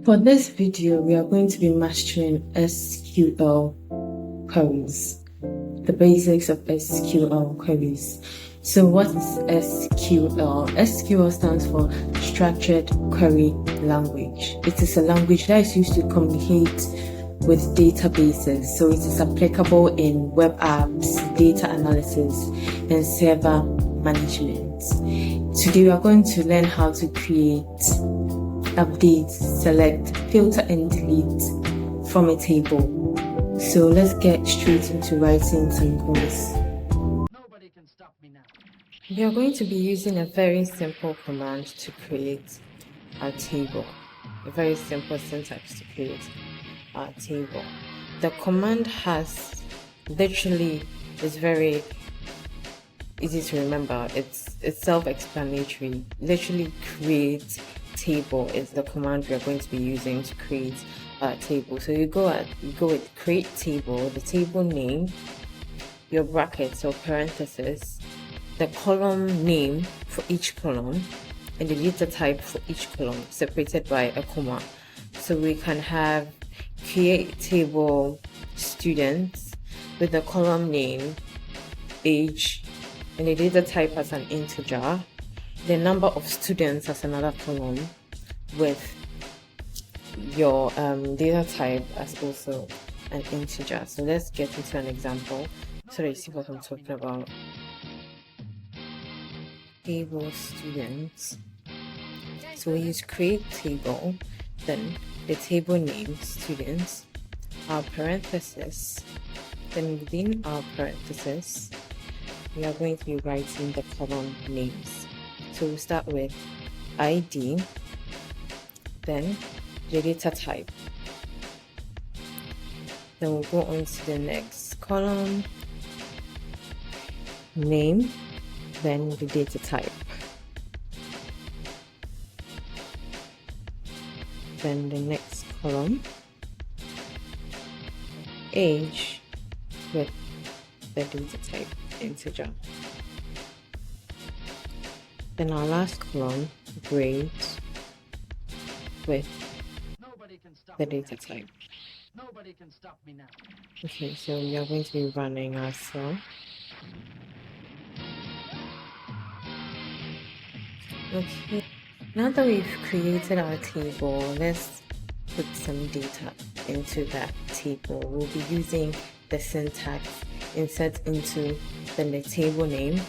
For this video, we are going to be mastering SQL queries, the basics of SQL queries. So what is SQL? SQL stands for Structured Query Language. It is a language that is used to communicate with databases. So it is applicable in web apps, data analysis, and server management. Today we are going to learn how to create, update, select, filter, and delete from a table. So let's get straight into writing some codes. Nobody can stop me now. We are going to be using a very simple command to create our table. A very simple syntax to create our table. The command is very easy to remember. It's self-explanatory. Literally create table is the command we are going to be using to create a table. So you go with create table, the table name, your brackets or parentheses, the column name for each column, and the data type for each column separated by a comma. So we can have create table students with the column name, age, and the data type as an integer, the number of students as another column, with your data type as also an integer. So let's get into an example so that you see what I'm talking about. Table students. So we use create table, then the table name students, our parentheses, then within our parentheses we are going to be writing the column names. So we'll start with ID, then the data type, then we'll go on to the next column, name, then the data type, then the next column, age with the data type integer, then our last column, grade with the data type. Nobody can stop me now. Okay, so we are going to be running our cell. Okay, now that we've created our table, let's put some data into that table. We'll be using the syntax insert into the table name,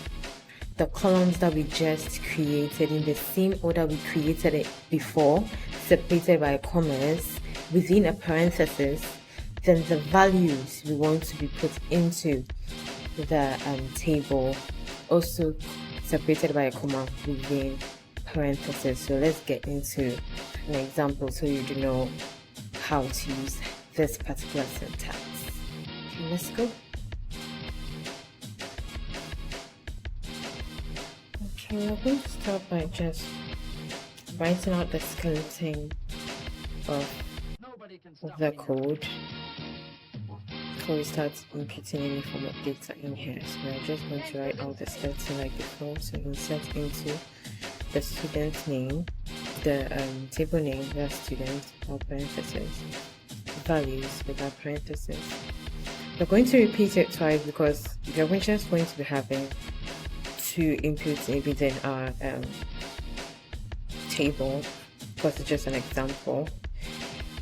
the columns that we just created in the same order we created it before, separated by commas, within a parenthesis, then the values we want to be put into the table, also separated by a comma within parentheses. So let's get into an example so you do know how to use this particular syntax. Okay, let's go. Okay, we're going to start by just writing out the skeleton of the code before we start inputting any form of data in here. So we're just going to write out the skeleton like before. So insert into the student name, the table name, the student, or parentheses, values with our parentheses. We're going to repeat it twice because we're just going to be having two inputs within our table, because it's just an example.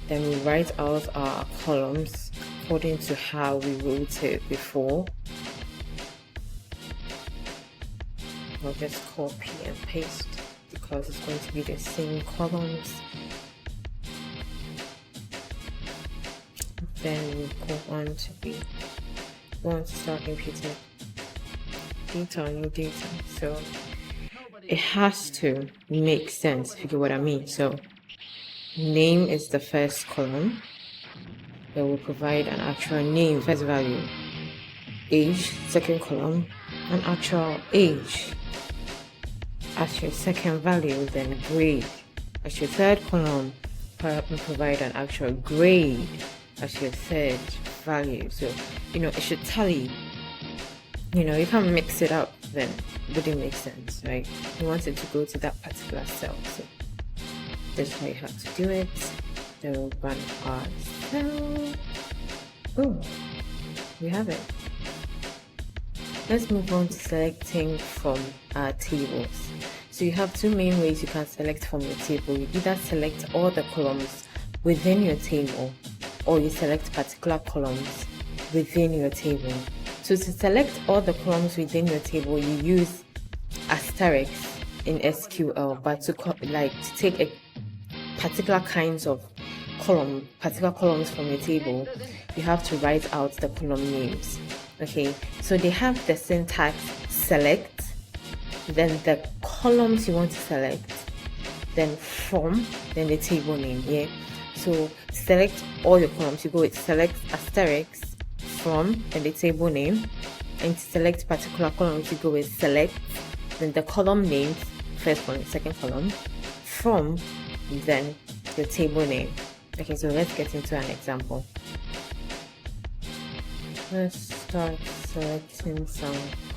Then we write out our columns according to how we wrote it before. We'll just copy and paste because it's going to be the same columns. Then we go on to start inputting data on new data. So it has to make sense, if you get what I mean. So name is the first column that will provide an actual name, first value. Age, second column, an actual age as your second value. Then grade as your third column, provide an actual grade as your third value. So it should tally. You can't mix it up, then it wouldn't make sense, right? You want it to go to that particular cell. So that's how you have to do it. So run our cell. Oh, we have it. Let's move on to selecting from our tables. So you have two main ways you can select from your table. You either select all the columns within your table, or you select particular columns within your table. So to select all the columns within your table, you use asterisks in SQL, but to take a particular kinds of particular columns from your table, you have to write out the column names. Okay, so they have the syntax select, then the columns you want to select, then from, then the table name. Yeah, so select all your columns, you go with select asterisk from, then the table name, and to select particular columns, you go with select, then the column names, first one, second column, from, then the table name. Okay, so let's get into an example. Let's start selecting some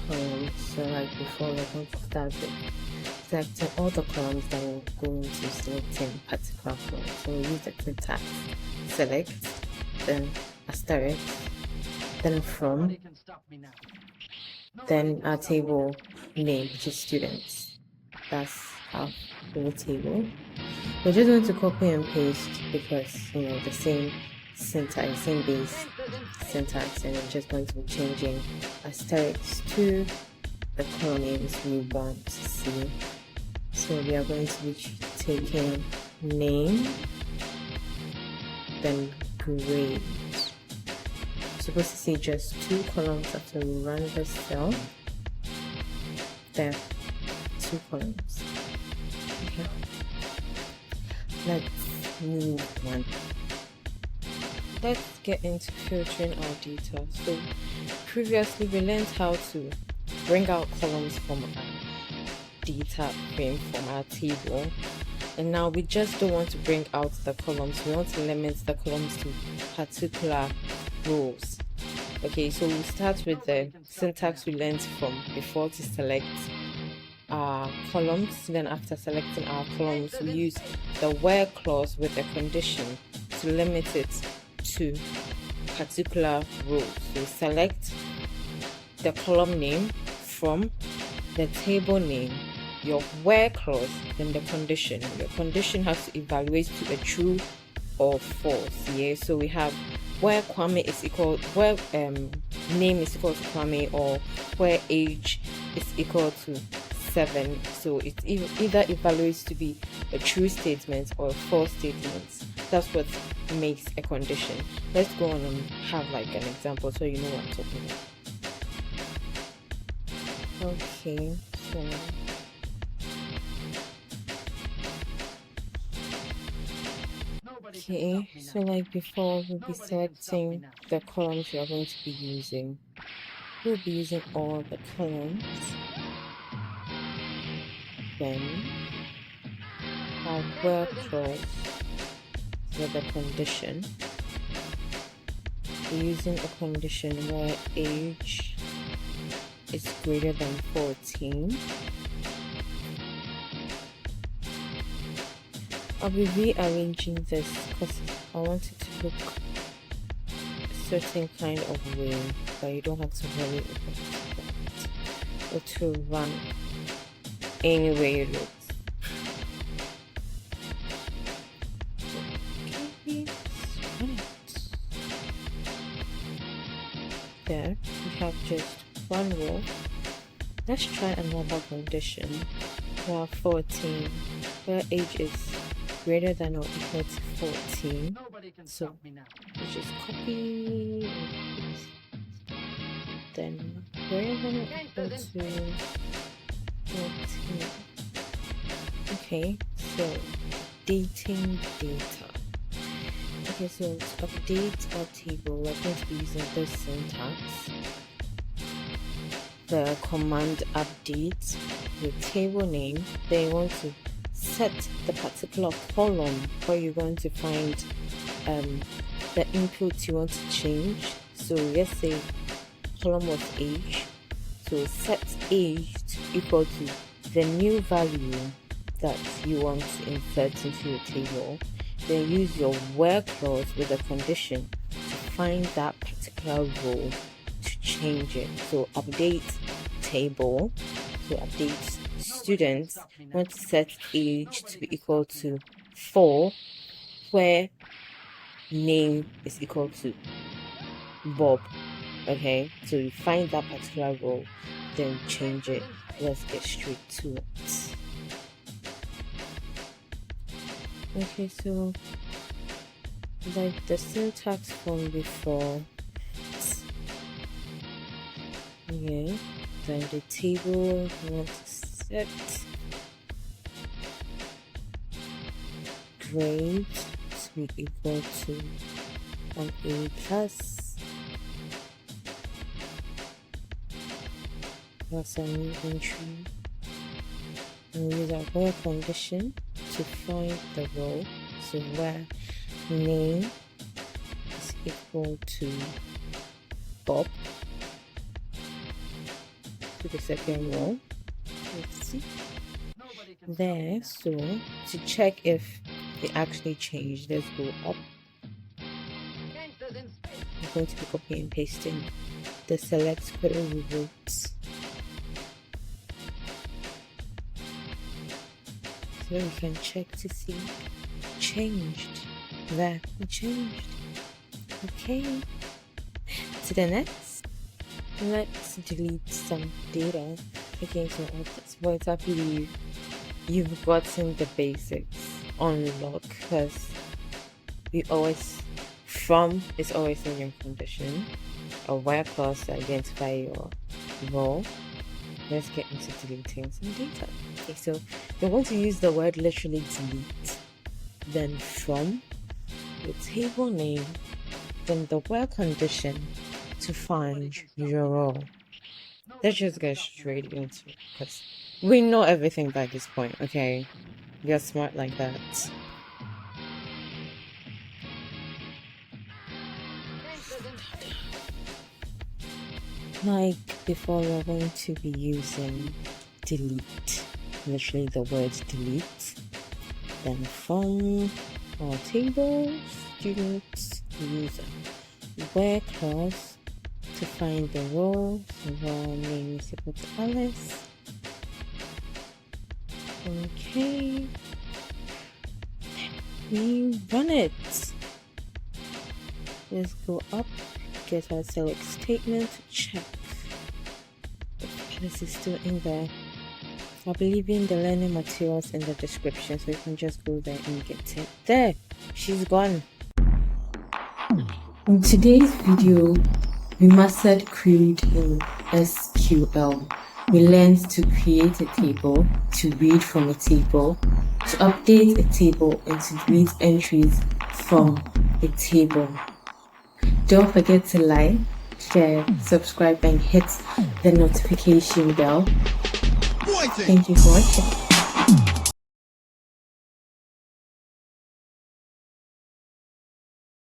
columns. So like before, we're going to start with selecting all the columns that we're going to select in particular column. So we use the syntax select, then asterisk, then from, Nobody can stop me now. then our table name, which is students. That's our whole table. We're just going to copy and paste because the same syntax, same base syntax, and we're just going to be changing asterisks to the column names we want to see. So we are going to be taking name, then grade. Supposed to see just two columns after we run the cell. There, two columns. Okay. Let's move on. Let's get into filtering our data. So previously we learned how to bring out columns from our data frame from our table, and now we just don't want to bring out the columns. We want to limit the columns to particular rows. Okay, so we'll start with the syntax we learned from before to select our columns. Then after selecting our columns, we use the where clause with a condition to limit it to particular rows. So select the column name from the table name, your where clause, then the condition. The condition has to evaluate to a true or false. Yeah, so we have where Kwame is equal, where name is equal to Kwame, or where age is equal to 7. So it either evaluates to be a true statement or a false statement. That's what makes a condition. Let's go on and have like an example so you know what I'm talking about. Okay, so like before, we'll be selecting the columns we are going to be using. We'll be using all the columns. Then our where clause with a condition. We're using a condition where age is greater than 14. I'll be rearranging this because I want it to look a certain kind of way, but you don't have to worry about that. Or to run any way it looks. There, we have just one row. Let's try another condition. We have 14, where age is greater than or equal to 14. So we just copy and paste. Then greater than or equal to 14. Okay, so dating data. Okay, so to update our table, we're going to be using this syntax. The command update, the table name, then you want to set the particular column where you're going to find the input you want to change. So let's say column was age, so set age to equal to the new value that you want to insert into your table. then use your where clause with a condition to find that particular row to change it. So update table, so update students, want to set age to be equal to 4, where name is equal to Bob. Okay, so you find that particular row, then change it. Let's get straight to it. Okay, so like the syntax from before. Okay, then the table you want to set grade to be equal to an A plus. That's a new entry. And we use our where condition to find the row. So where name is equal to Bob. To the second row. Let's see. There, so to check if it actually changed, let's go up. I'm going to be copying and pasting the select square roots. So we can check to see changed. There, it changed. Okay. To the next, let's delete some data. Okay, so what's happy you've gotten the basics on log, because we always from is always in your condition. A where clause to identify your row. Let's get into deleting some data. Okay, so you're going to use the word literally delete, then from the table name, then the where condition to find your row. Let's just get straight into it because we know everything by this point, okay? We are smart like that. Like before, we're going to be using delete, literally the word delete, then from our table, student, user, where clause to find the row, so row name is equal to Alice. Okay, we run it. Let's go up, get our select statement, check if Alice is still in there. I'll be leaving the learning materials in the description, so you can just go there and get it. There, she's gone. In today's video, we mastered CRUD in SQL. We learned to create a table, to read from a table, to update a table, and to read entries from a table. Don't forget to like, share, subscribe, and hit the notification bell. Thank you for watching.